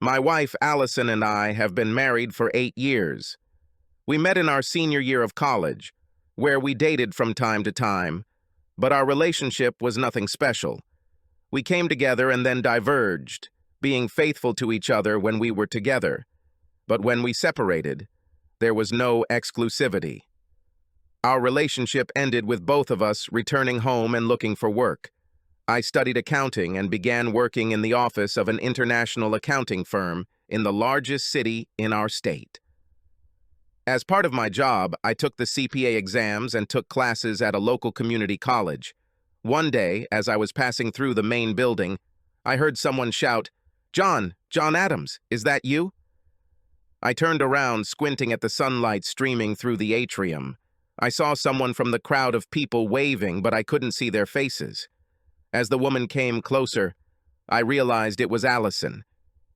My wife, Allison, and I have been married for 8 years. We met in our senior year of college, where we dated from time to time, but our relationship was nothing special. We came together and then diverged, being faithful to each other when we were together. But when we separated, there was no exclusivity. Our relationship ended with both of us returning home and looking for work. I studied accounting and began working in the office of an international accounting firm in the largest city in our state. As part of my job, I took the CPA exams and took classes at a local community college. One day, as I was passing through the main building, I heard someone shout, John Adams, is that you?" I turned around, squinting at the sunlight streaming through the atrium. I saw someone from the crowd of people waving, but I couldn't see their faces. As the woman came closer, I realized it was Allison.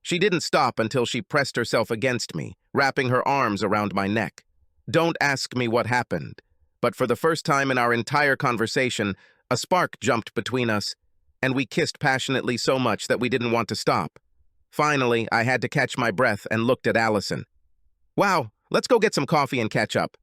She didn't stop until she pressed herself against me, wrapping her arms around my neck. Don't ask me what happened, but for the first time in our entire conversation, a spark jumped between us, and we kissed passionately so much that we didn't want to stop. Finally, I had to catch my breath and looked at Allison. "Wow, let's go get some coffee and catch up."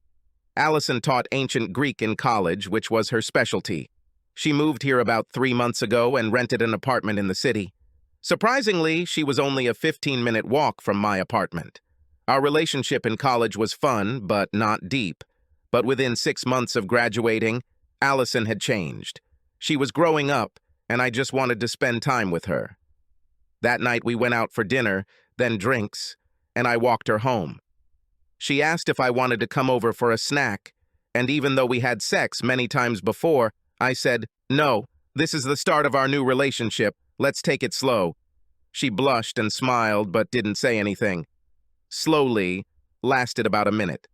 Allison taught ancient Greek in college, which was her specialty. She moved here about 3 months ago and rented an apartment in the city. Surprisingly, she was only a 15-minute walk from my apartment. Our relationship in college was fun, but not deep. But within 6 months of graduating, Allison had changed. She was growing up, and I just wanted to spend time with her. That night we went out for dinner, then drinks, and I walked her home. She asked if I wanted to come over for a snack, and even though we had sex many times before, I said, "No, this is the start of our new relationship. Let's take it slow." She blushed and smiled, but didn't say anything. Slowly, lasted about a minute.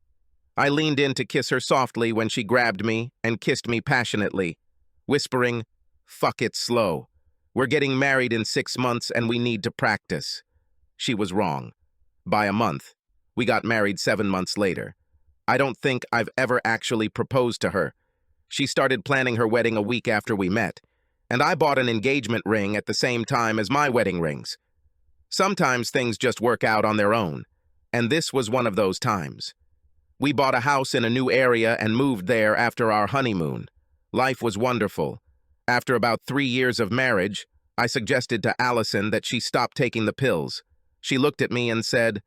I leaned in to kiss her softly when she grabbed me and kissed me passionately, whispering, "Fuck it slow. We're getting married in 6 months and we need to practice." She was wrong. By a month. We got married 7 months later. I don't think I've ever actually proposed to her. She started planning her wedding a week after we met, and I bought an engagement ring at the same time as my wedding rings. Sometimes things just work out on their own, and this was one of those times. We bought a house in a new area and moved there after our honeymoon. Life was wonderful. After about 3 years of marriage, I suggested to Allison that she stop taking the pills. She looked at me and said,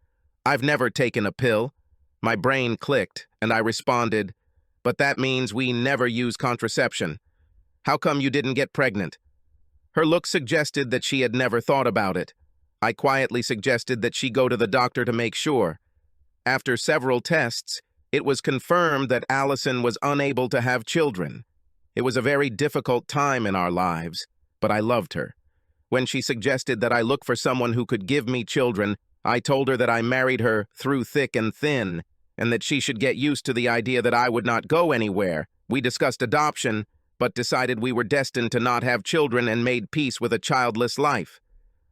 "I've never taken a pill." My brain clicked, and I responded, "But that means we never use contraception. How come you didn't get pregnant?" Her look suggested that she had never thought about it. I quietly suggested that she go to the doctor to make sure. After several tests, it was confirmed that Allison was unable to have children. It was a very difficult time in our lives, but I loved her. When she suggested that I look for someone who could give me children, I told her that I married her through thick and thin, and that she should get used to the idea that I would not go anywhere. We discussed adoption, but decided we were destined to not have children and made peace with a childless life.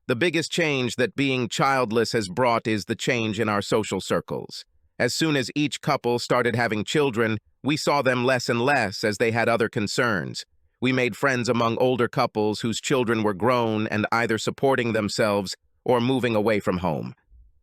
The biggest change that being childless has brought is the change in our social circles. As soon as each couple started having children, we saw them less and less as they had other concerns. We made friends among older couples whose children were grown and either supporting themselves or moving away from home.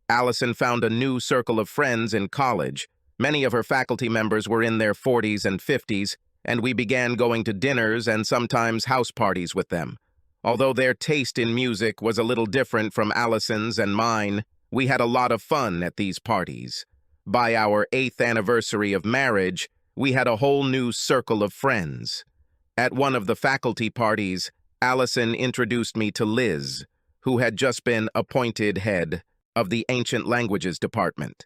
Allison found a new circle of friends in college. Many of her faculty members were in their 40s and 50s, and we began going to dinners and sometimes house parties with them. Although their taste in music was a little different from Allison's and mine, we had a lot of fun at these parties. By our 8th anniversary of marriage, we had a whole new circle of friends. At one of the faculty parties, Allison introduced me to Liz, who had just been appointed head of the Ancient Languages Department.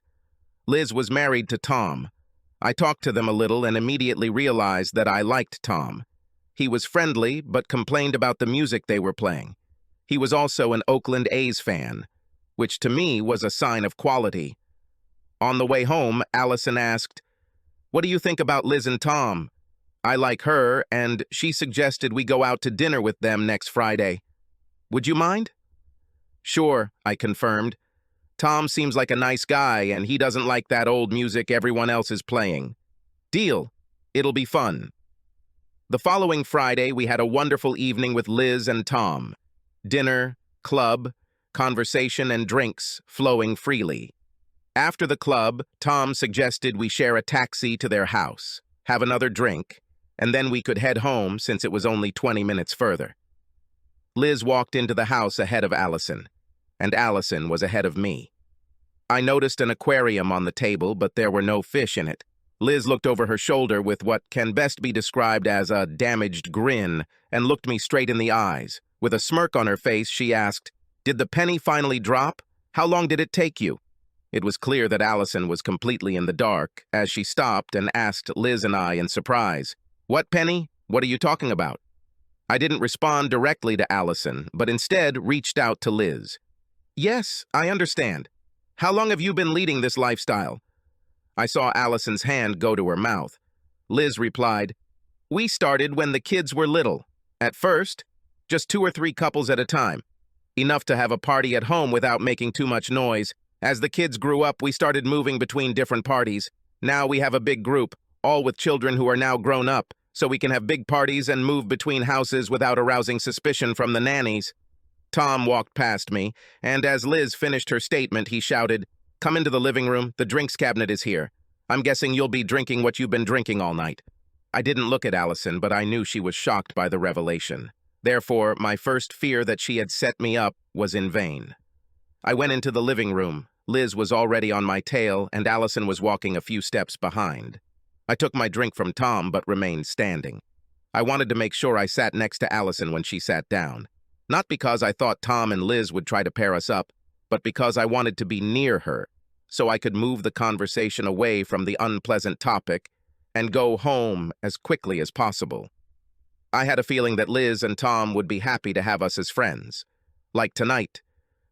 Liz was married to Tom. I talked to them a little and immediately realized that I liked Tom. He was friendly, but complained about the music they were playing. He was also an Oakland A's fan, which to me was a sign of quality. On the way home, Allison asked, "What do you think about Liz and Tom?" I like her, and she suggested we go out to dinner with them next Friday. "Would you mind?" "Sure," I confirmed. "Tom seems like a nice guy, and he doesn't like that old music everyone else is playing." "Deal. It'll be fun." The following Friday, we had a wonderful evening with Liz and Tom. Dinner, club, conversation and drinks flowing freely. After the club, Tom suggested we share a taxi to their house, have another drink, and then we could head home since it was only 20 minutes further. Liz walked into the house ahead of Allison, and Allison was ahead of me. I noticed an aquarium on the table, but there were no fish in it. Liz looked over her shoulder with what can best be described as a damaged grin and looked me straight in the eyes. With a smirk on her face, she asked, "Did the penny finally drop? How long did it take you?" It was clear that Allison was completely in the dark as she stopped and asked Liz and I in surprise, "What penny? What are you talking about?" I didn't respond directly to Allison, but instead reached out to Liz. "Yes, I understand. How long have you been leading this lifestyle?" I saw Allison's hand go to her mouth. Liz replied, "We started when the kids were little. At first, just 2 or 3 couples at a time. Enough to have a party at home without making too much noise. As the kids grew up, we started moving between different parties. Now we have a big group, all with children who are now grown up, so we can have big parties and move between houses without arousing suspicion from the nannies." Tom walked past me, and as Liz finished her statement, he shouted, "Come into the living room. The drinks cabinet is here. I'm guessing you'll be drinking what you've been drinking all night." I didn't look at Allison, but I knew she was shocked by the revelation. Therefore, my first fear that she had set me up was in vain. I went into the living room. Liz was already on my tail, and Allison was walking a few steps behind. I took my drink from Tom, but remained standing. I wanted to make sure I sat next to Allison when she sat down. Not because I thought Tom and Liz would try to pair us up, but because I wanted to be near her, so I could move the conversation away from the unpleasant topic and go home as quickly as possible. I had a feeling that Liz and Tom would be happy to have us as friends, like tonight,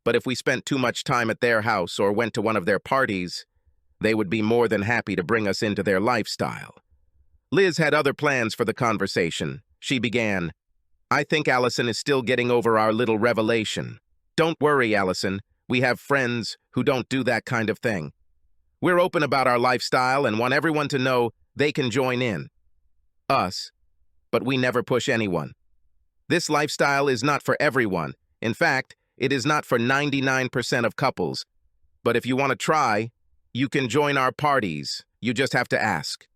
but if we spent too much time at their house or went to one of their parties, they would be more than happy to bring us into their lifestyle. Liz had other plans for the conversation. She began, "I think Allison is still getting over our little revelation. Don't worry, Allison. We have friends who don't do that kind of thing. We're open about our lifestyle and want everyone to know they can join in. Us. But we never push anyone. This lifestyle is not for everyone. In fact, it is not for 99% of couples. But if you want to try, you can join our parties. You just have to ask.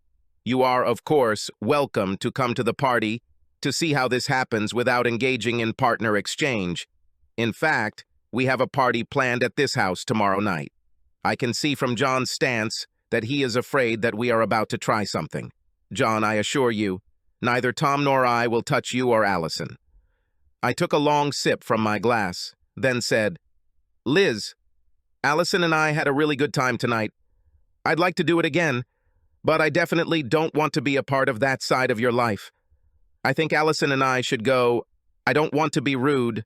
You are, of course, welcome to come to the party to see how this happens without engaging in partner exchange. In fact, we have a party planned at this house tomorrow night. I can see from John's stance that he is afraid that we are about to try something. John, I assure you, neither Tom nor I will touch you or Allison." I took a long sip from my glass, then said, "Liz, Allison and I had a really good time tonight. I'd like to do it again, but I definitely don't want to be a part of that side of your life. I think Allison and I should go. I don't want to be rude,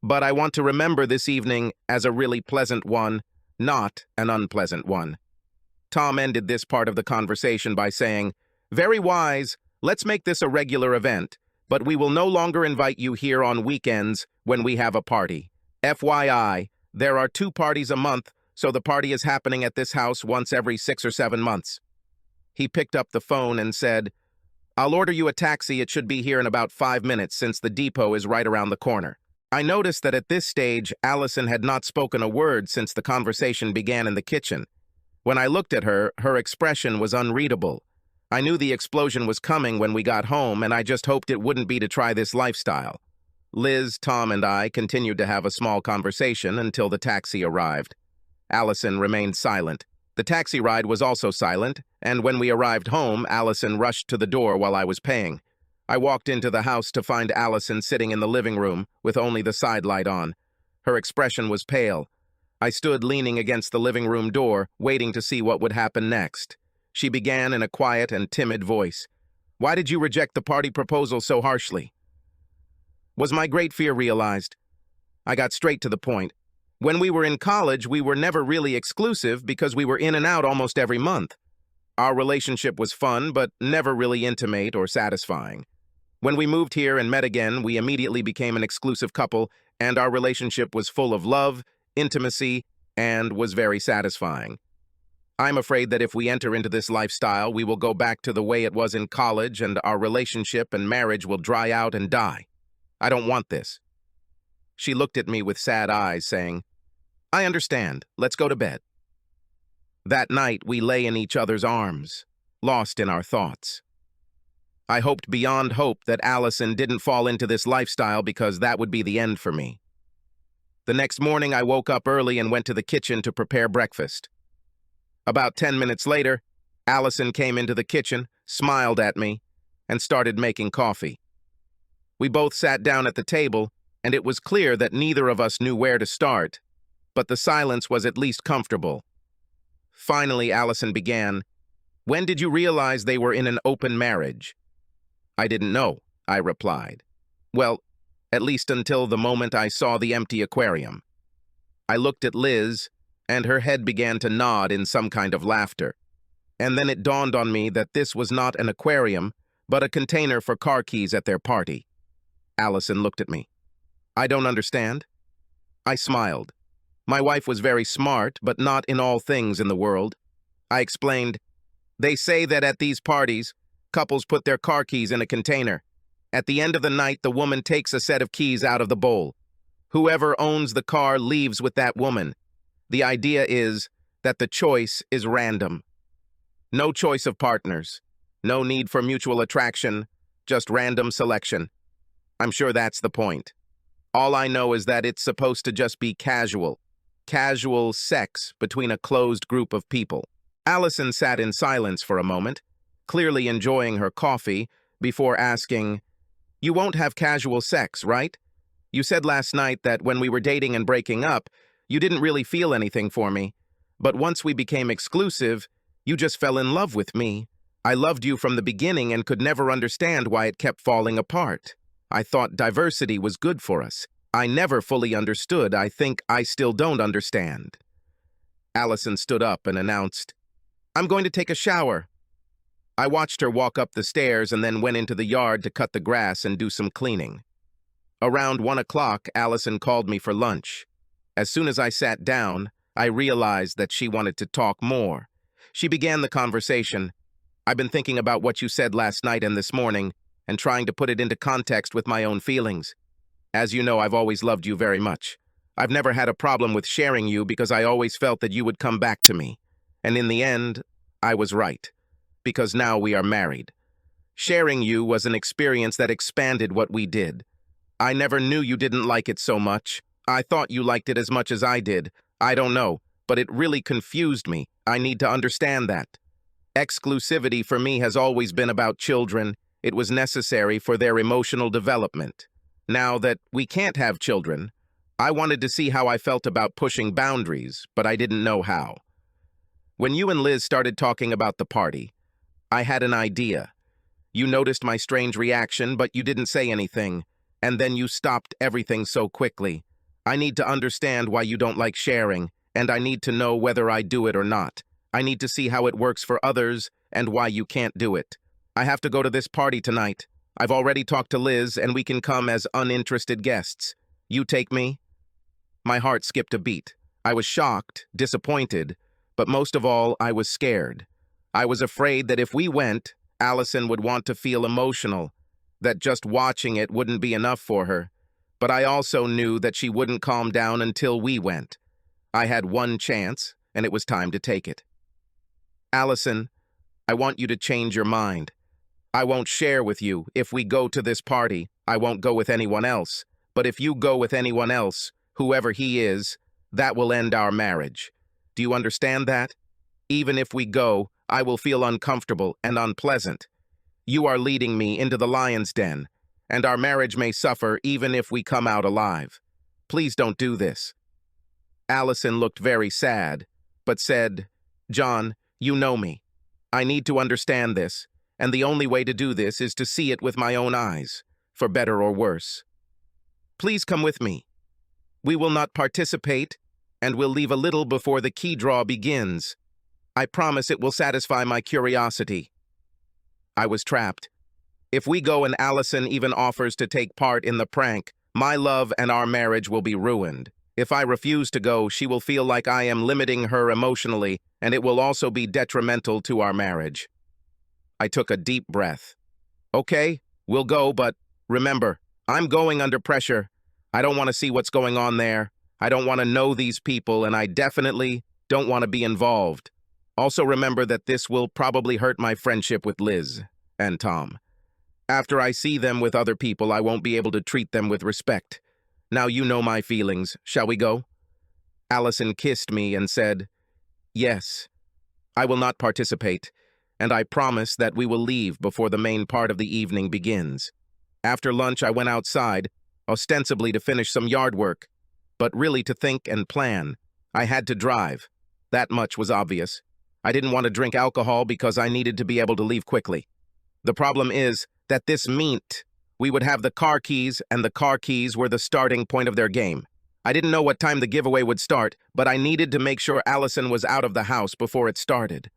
but I want to remember this evening as a really pleasant one, not an unpleasant one." Tom ended this part of the conversation by saying, "Very wise. Let's make this a regular event, but we will no longer invite you here on weekends when we have a party. FYI, there are 2 parties a month, so the party is happening at this house once every 6 or 7 months." He picked up the phone and said, "I'll order you a taxi. It should be here in about 5 minutes since the depot is right around the corner." I noticed that at this stage, Allison had not spoken a word since the conversation began in the kitchen. When I looked at her, her expression was unreadable. I knew the explosion was coming when we got home, and I just hoped it wouldn't be to try this lifestyle. Liz, Tom, and I continued to have a small conversation until the taxi arrived. Allison remained silent. The taxi ride was also silent, and when we arrived home, Allison rushed to the door while I was paying. I walked into the house to find Allison sitting in the living room with only the side light on. Her expression was pale. I stood leaning against the living room door, waiting to see what would happen next. She began in a quiet and timid voice. "Why did you reject the party proposal so harshly?" Was my great fear realized? I got straight to the point. When we were in college, we were never really exclusive because we were in and out almost every month. Our relationship was fun, but never really intimate or satisfying. When we moved here and met again, we immediately became an exclusive couple, and our relationship was full of love, intimacy, and was very satisfying. I'm afraid that if we enter into this lifestyle, we will go back to the way it was in college, and our relationship and marriage will dry out and die. I don't want this." She looked at me with sad eyes, saying, I understand. Let's go to bed. That night, we lay in each other's arms, lost in our thoughts. I hoped beyond hope that Allison didn't fall into this lifestyle because that would be the end for me. The next morning, I woke up early and went to the kitchen to prepare breakfast. About 10 minutes later, Allison came into the kitchen, smiled at me, and started making coffee. We both sat down at the table, and it was clear that neither of us knew where to start, but the silence was at least comfortable. Finally, Allison began, "When did you realize they were in an open marriage?" "I didn't know," I replied. "Well, at least until the moment I saw the empty aquarium." I looked at Liz, and her head began to nod in some kind of laughter. And then it dawned on me that this was not an aquarium, but a container for car keys at their party. Allison looked at me. "I don't understand." I smiled. My wife was very smart, but not in all things in the world. I explained, "They say that at these parties, couples put their car keys in a container. At the end of the night, the woman takes a set of keys out of the bowl. Whoever owns the car leaves with that woman. The idea is that the choice is random. No choice of partners. No need for mutual attraction, just random selection. I'm sure that's the point. All I know is that it's supposed to just be casual sex between a closed group of people." Allison sat in silence for a moment, clearly enjoying her coffee, before asking, "You won't have casual sex, right? You said last night that when we were dating and breaking up, you didn't really feel anything for me. But once we became exclusive, you just fell in love with me. I loved you from the beginning and could never understand why it kept falling apart. I thought diversity was good for us. I never fully understood. I think I still don't understand." Allison stood up and announced, "I'm going to take a shower." I watched her walk up the stairs and then went into the yard to cut the grass and do some cleaning. Around 1 o'clock, Allison called me for lunch. As soon as I sat down, I realized that she wanted to talk more. She began the conversation. "I've been thinking about what you said last night and this morning, and trying to put it into context with my own feelings. As you know, I've always loved you very much. I've never had a problem with sharing you because I always felt that you would come back to me. And in the end, I was right, because now we are married. Sharing you was an experience that expanded what we did. I never knew you didn't like it so much. I thought you liked it as much as I did. I don't know, but it really confused me. I need to understand that. Exclusivity for me has always been about children. It was necessary for their emotional development. Now that we can't have children, I wanted to see how I felt about pushing boundaries, but I didn't know how. When you and Liz started talking about the party, I had an idea. You noticed my strange reaction, but you didn't say anything, and then you stopped everything so quickly. I need to understand why you don't like sharing, and I need to know whether I do it or not. I need to see how it works for others and why you can't do it. I have to go to this party tonight. I've already talked to Liz, and we can come as uninterested guests. You take me?" My heart skipped a beat. I was shocked, disappointed, but most of all, I was scared. I was afraid that if we went, Allison would want to feel emotional, that just watching it wouldn't be enough for her. But I also knew that she wouldn't calm down until we went. I had one chance, and it was time to take it. "Allison, I want you to change your mind. I won't share with you. If we go to this party, I won't go with anyone else. But if you go with anyone else, whoever he is, that will end our marriage. Do you understand that? Even if we go, I will feel uncomfortable and unpleasant. You are leading me into the lion's den, and our marriage may suffer even if we come out alive. Please don't do this." Allison looked very sad, but said, "John, you know me. I need to understand this. And the only way to do this is to see it with my own eyes, for better or worse. Please come with me. We will not participate, and we'll leave a little before the key draw begins. I promise it will satisfy my curiosity." I was trapped. If we go and Allison even offers to take part in the prank, my love and our marriage will be ruined. If I refuse to go, she will feel like I am limiting her emotionally, and it will also be detrimental to our marriage. I took a deep breath. "Okay, we'll go, but remember, I'm going under pressure. I don't want to see what's going on there. I don't want to know these people, and I definitely don't want to be involved. Also remember that this will probably hurt my friendship with Liz and Tom. After I see them with other people, I won't be able to treat them with respect. Now you know my feelings. Shall we go? Allison kissed me and said, "Yes, I will not participate, and I promise that we will leave before the main part of the evening begins." After lunch, I went outside, ostensibly to finish some yard work, but really to think and plan. I had to drive. That much was obvious. I didn't want to drink alcohol because I needed to be able to leave quickly. The problem is that this meant we would have the car keys, and the car keys were the starting point of their game. I didn't know what time the giveaway would start, but I needed to make sure Allison was out of the house before it started.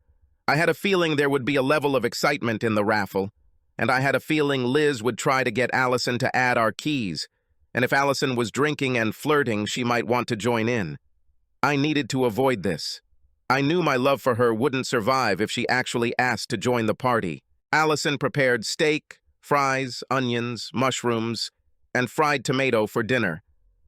I had a feeling there would be a level of excitement in the raffle, and I had a feeling Liz would try to get Allison to add our keys, and if Allison was drinking and flirting, she might want to join in. I needed to avoid this. I knew my love for her wouldn't survive if she actually asked to join the party. Allison prepared steak, fries, onions, mushrooms, and fried tomato for dinner.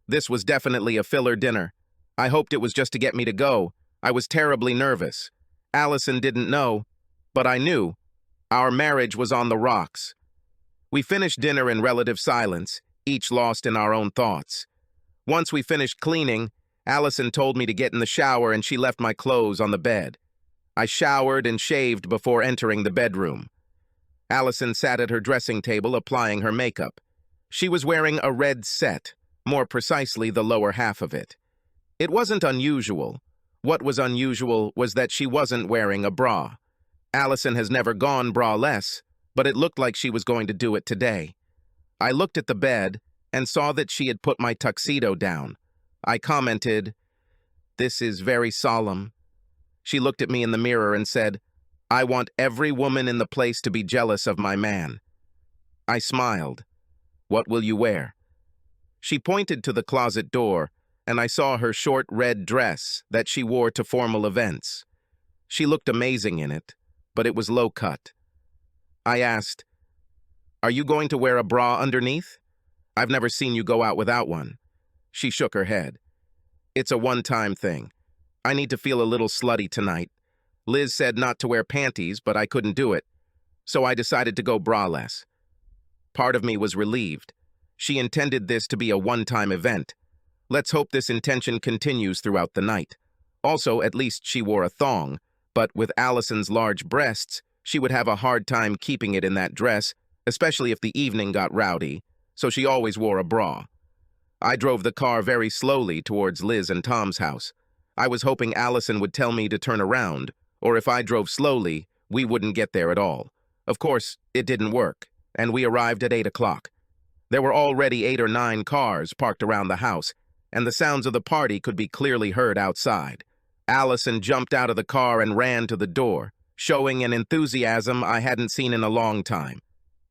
This was definitely a filler dinner. I hoped it was just to get me to go. I was terribly nervous. Allison didn't know, but I knew. Our marriage was on the rocks. We finished dinner in relative silence, each lost in our own thoughts. Once we finished cleaning, Allison told me to get in the shower and she left my clothes on the bed. I showered and shaved before entering the bedroom. Allison sat at her dressing table applying her makeup. She was wearing a red set, more precisely the lower half of it. It wasn't unusual. What was unusual was that she wasn't wearing a bra. Allison has never gone braless, but it looked like she was going to do it today. I looked at the bed and saw that she had put my tuxedo down. I commented, "This is very solemn." She looked at me in the mirror and said, "I want every woman in the place to be jealous of my man." I smiled. "What will you wear?" She pointed to the closet door, and I saw her short red dress that she wore to formal events. She looked amazing in it, but it was low-cut. I asked, "Are you going to wear a bra underneath? I've never seen you go out without one." She shook her head. "It's a one-time thing. I need to feel a little slutty tonight. Liz said not to wear panties, but I couldn't do it, so I decided to go braless." Part of me was relieved. She intended this to be a one-time event. Let's hope this intention continues throughout the night. Also, at least she wore a thong, but with Allison's large breasts, she would have a hard time keeping it in that dress, especially if the evening got rowdy, so she always wore a bra. I drove the car very slowly towards Liz and Tom's house. I was hoping Allison would tell me to turn around, or if I drove slowly, we wouldn't get there at all. Of course, it didn't work, and we arrived at 8 o'clock. There were already 8 or 9 cars parked around the house, and the sounds of the party could be clearly heard outside. Allison jumped out of the car and ran to the door, showing an enthusiasm I hadn't seen in a long time.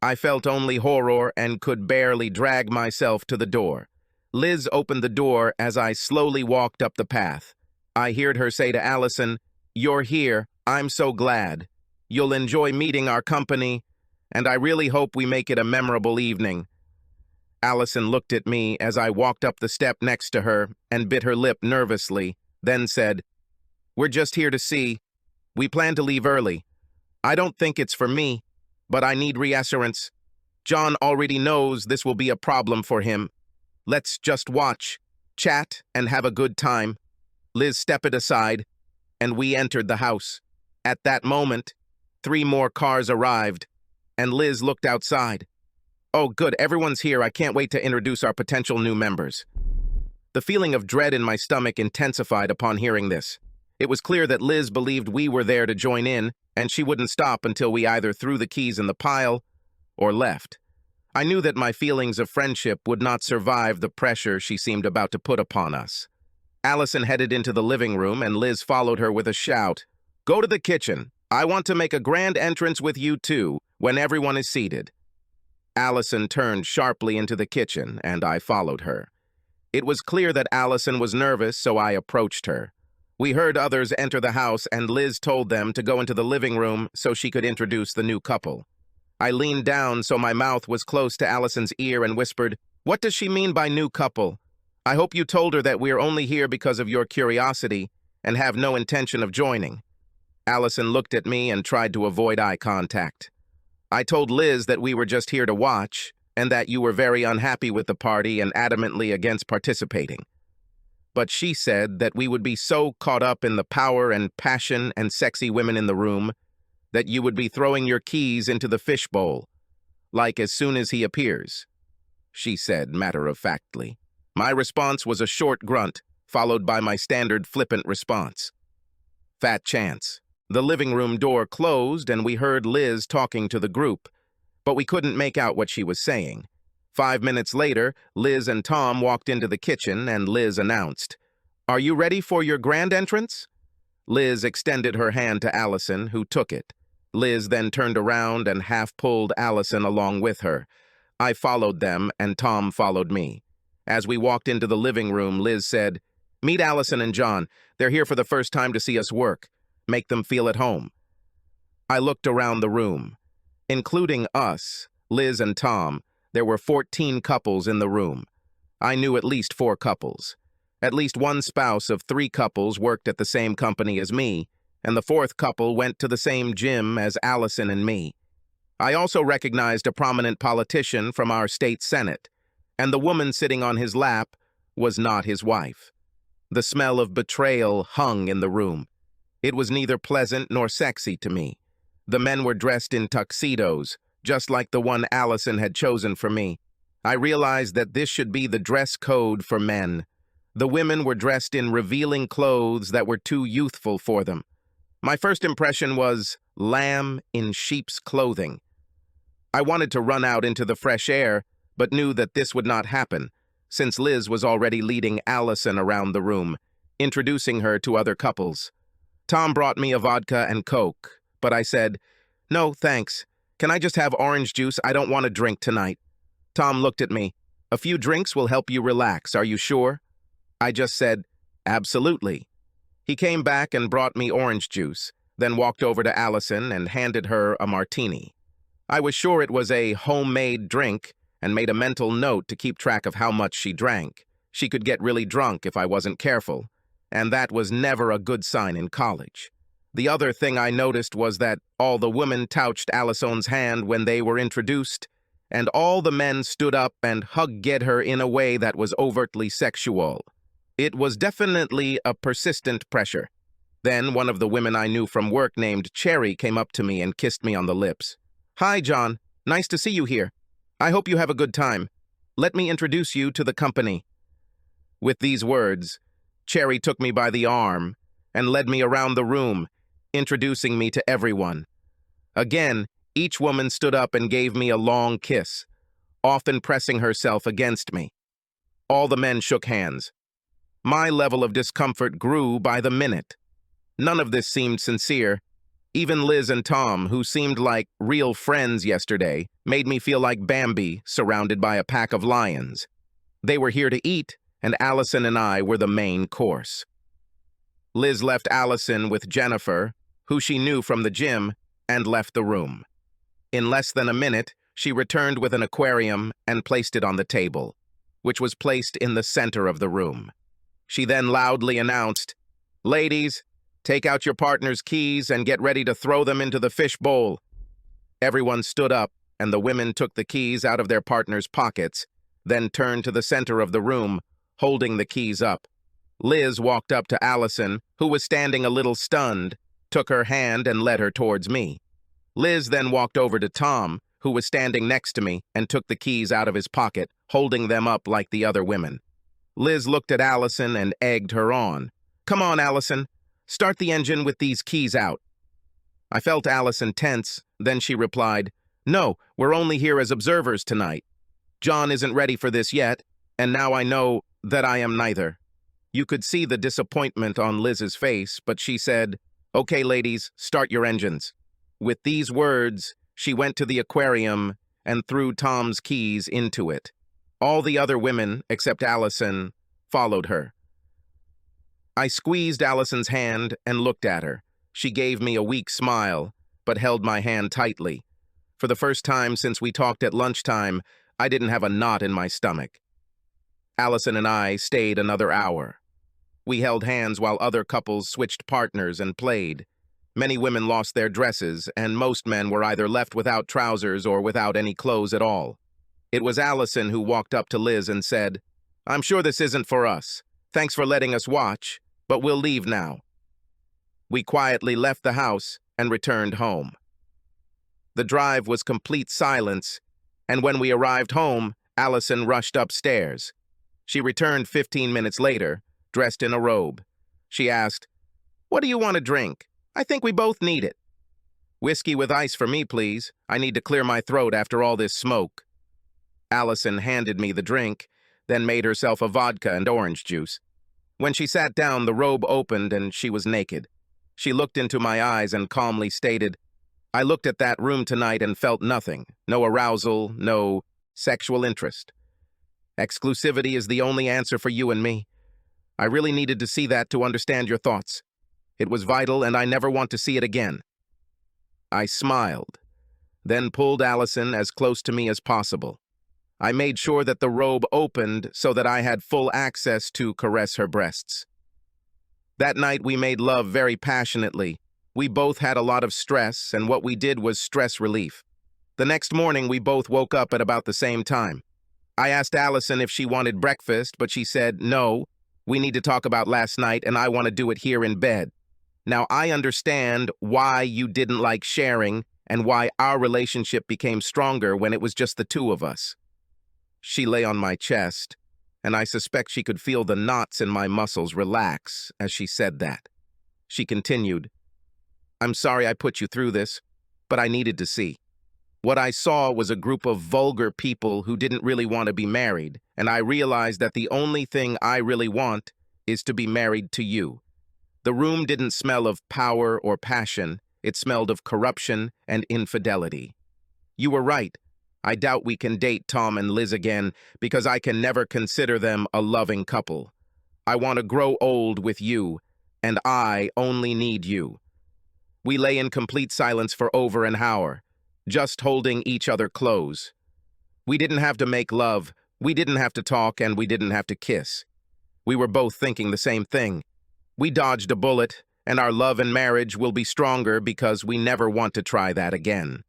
I felt only horror and could barely drag myself to the door. Liz opened the door as I slowly walked up the path. I heard her say to Allison, "You're here. I'm so glad. You'll enjoy meeting our company, and I really hope we make it a memorable evening." Allison looked at me as I walked up the step next to her and bit her lip nervously, then said, "We're just here to see. We plan to leave early. I don't think it's for me, but I need reassurance. John already knows this will be a problem for him. Let's just watch, chat, and have a good time." Liz stepped aside, and we entered the house. At that moment, 3 more cars arrived, and Liz looked outside. "Oh, good, everyone's here. I can't wait to introduce our potential new members." The feeling of dread in my stomach intensified upon hearing this. It was clear that Liz believed we were there to join in, and she wouldn't stop until we either threw the keys in the pile or left. I knew that my feelings of friendship would not survive the pressure she seemed about to put upon us. Allison headed into the living room, and Liz followed her with a shout. "Go to the kitchen. I want to make a grand entrance with you two when everyone is seated." Allison turned sharply into the kitchen, and I followed her. It was clear that Allison was nervous, so I approached her. We heard others enter the house, and Liz told them to go into the living room so she could introduce the new couple. I leaned down so my mouth was close to Allison's ear and whispered, "What does she mean by new couple? I hope you told her that we're only here because of your curiosity and have no intention of joining. Allison looked at me and tried to avoid eye contact. I told Liz that we were just here to watch and that you were very unhappy with the party and adamantly against participating. But she said that we would be so caught up in the power and passion and sexy women in the room that you would be throwing your keys into the fishbowl, like as soon as he appears, she said matter-of-factly. My response was a short grunt, followed by my standard flippant response. Fat chance. The living room door closed and we heard Liz talking to the group, but we couldn't make out what she was saying. 5 minutes later, Liz and Tom walked into the kitchen and Liz announced, "Are you ready for your grand entrance?" Liz extended her hand to Allison, who took it. Liz then turned around and half-pulled Allison along with her. I followed them and Tom followed me. As we walked into the living room, Liz said, "Meet Allison and John. They're here for the first time to see us work. Make them feel at home." I looked around the room. Including us, Liz and Tom, there were 14 couples in the room. I knew at least 4 couples. At least one spouse of 3 couples worked at the same company as me, and the 4th couple went to the same gym as Allison and me. I also recognized a prominent politician from our state senate, and the woman sitting on his lap was not his wife. The smell of betrayal hung in the room. It was neither pleasant nor sexy to me. The men were dressed in tuxedos, just like the one Allison had chosen for me. I realized that this should be the dress code for men. The women were dressed in revealing clothes that were too youthful for them. My first impression was lamb in sheep's clothing. I wanted to run out into the fresh air, but knew that this would not happen, since Liz was already leading Allison around the room, introducing her to other couples. Tom brought me a vodka and Coke, but I said, "No, thanks. Can I just have orange juice? I don't want to drink tonight." Tom looked at me. "A few drinks will help you relax, are you sure?" I just said, "Absolutely." He came back and brought me orange juice, then walked over to Allison and handed her a martini. I was sure it was a homemade drink and made a mental note to keep track of how much she drank. She could get really drunk if I wasn't careful, and that was never a good sign in college. The other thing I noticed was that all the women touched Allison's hand when they were introduced, and all the men stood up and hugged her in a way that was overtly sexual. It was definitely a persistent pressure. Then one of the women I knew from work named Cherry came up to me and kissed me on the lips. "Hi, John. Nice to see you here. I hope you have a good time. Let me introduce you to the company." With these words, Cherry took me by the arm and led me around the room, introducing me to everyone. Again, each woman stood up and gave me a long kiss, often pressing herself against me. All the men shook hands. My level of discomfort grew by the minute. None of this seemed sincere. Even Liz and Tom, who seemed like real friends yesterday, made me feel like Bambi surrounded by a pack of lions. They were here to eat, and Allison and I were the main course. Liz left Allison with Jennifer, who she knew from the gym, and left the room. In less than a minute, she returned with an aquarium and placed it on the table, which was placed in the center of the room. She then loudly announced, "Ladies, take out your partner's keys and get ready to throw them into the fish bowl." Everyone stood up, and the women took the keys out of their partner's pockets, then turned to the center of the room, holding the keys up. Liz walked up to Allison, who was standing a little stunned, took her hand and led her towards me. Liz then walked over to Tom, who was standing next to me, and took the keys out of his pocket, holding them up like the other women. Liz looked at Allison and egged her on. "Come on, Allison. Start the engine with these keys out." I felt Allison tense, then she replied, "No, we're only here as observers tonight. John isn't ready for this yet, and now I know that I am neither." You could see the disappointment on Liz's face, but she said, "Okay, ladies, start your engines." With these words, she went to the aquarium and threw Tom's keys into it. All the other women, except Allison, followed her. I squeezed Allison's hand and looked at her. She gave me a weak smile, but held my hand tightly. For the first time since we talked at lunchtime, I didn't have a knot in my stomach. Allison and I stayed another hour. We held hands while other couples switched partners and played. Many women lost their dresses, and most men were either left without trousers or without any clothes at all. It was Allison who walked up to Liz and said, "I'm sure this isn't for us. Thanks for letting us watch, but we'll leave now." We quietly left the house and returned home. The drive was complete silence, and when we arrived home, Allison rushed upstairs. She returned 15 minutes later, dressed in a robe. She asked, "What do you want to drink? I think we both need it." "Whiskey with ice for me, please. I need to clear my throat after all this smoke." Allison handed me the drink, then made herself a vodka and orange juice. When she sat down, the robe opened and she was naked. She looked into my eyes and calmly stated, "I looked at that room tonight and felt nothing. No arousal, no sexual interest. Exclusivity is the only answer for you and me. I really needed to see that to understand your thoughts. It was vital and I never want to see it again." I smiled, then pulled Allison as close to me as possible. I made sure that the robe opened so that I had full access to caress her breasts. That night we made love very passionately. We both had a lot of stress, and what we did was stress relief. The next morning we both woke up at about the same time. I asked Allison if she wanted breakfast, but she said, "No, we need to talk about last night and I want to do it here in bed." Now I understand why you didn't like sharing and why our relationship became stronger when it was just the two of us. She lay on my chest, and I suspect she could feel the knots in my muscles relax as she said that. She continued, "I'm sorry I put you through this, but I needed to see. What I saw was a group of vulgar people who didn't really want to be married, and I realized that the only thing I really want is to be married to you. The room didn't smell of power or passion, it smelled of corruption and infidelity. You were right. I doubt we can date Tom and Liz again because I can never consider them a loving couple. I want to grow old with you, and I only need you." We lay in complete silence for over an hour, just holding each other close. We didn't have to make love, we didn't have to talk, and we didn't have to kiss. We were both thinking the same thing. We dodged a bullet, and our love and marriage will be stronger because we never want to try that again.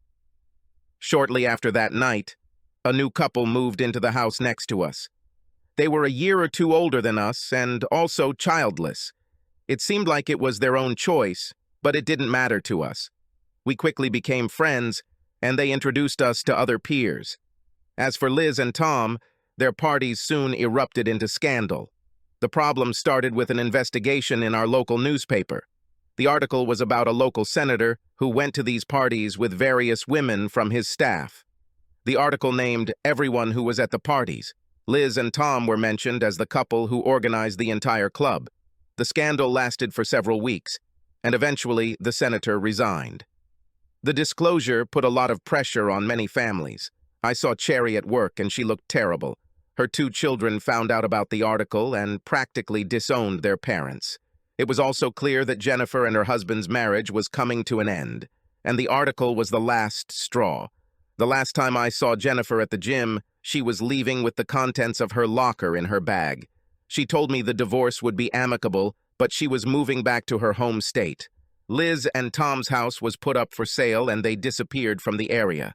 Shortly after that night, a new couple moved into the house next to us. They were a year or two older than us and also childless. It seemed like it was their own choice, but it didn't matter to us. We quickly became friends, and they introduced us to other peers. As for Liz and Tom, their parties soon erupted into scandal. The problem started with an investigation in our local newspaper. The article was about a local senator who went to these parties with various women from his staff. The article named everyone who was at the parties. Liz and Tom were mentioned as the couple who organized the entire club. The scandal lasted for several weeks, and eventually the senator resigned. The disclosure put a lot of pressure on many families. I saw Cherry at work and she looked terrible. Her 2 children found out about the article and practically disowned their parents. It was also clear that Jennifer and her husband's marriage was coming to an end, and the article was the last straw. The last time I saw Jennifer at the gym, she was leaving with the contents of her locker in her bag. She told me the divorce would be amicable, but she was moving back to her home state. Liz and Tom's house was put up for sale and they disappeared from the area.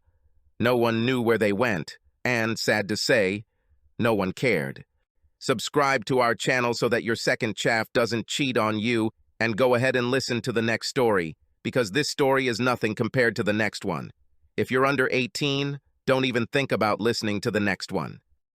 No one knew where they went, and, sad to say, no one cared. Subscribe to our channel so that your second chaff doesn't cheat on you, and go ahead and listen to the next story, because this story is nothing compared to the next one. If you're under 18, don't even think about listening to the next one.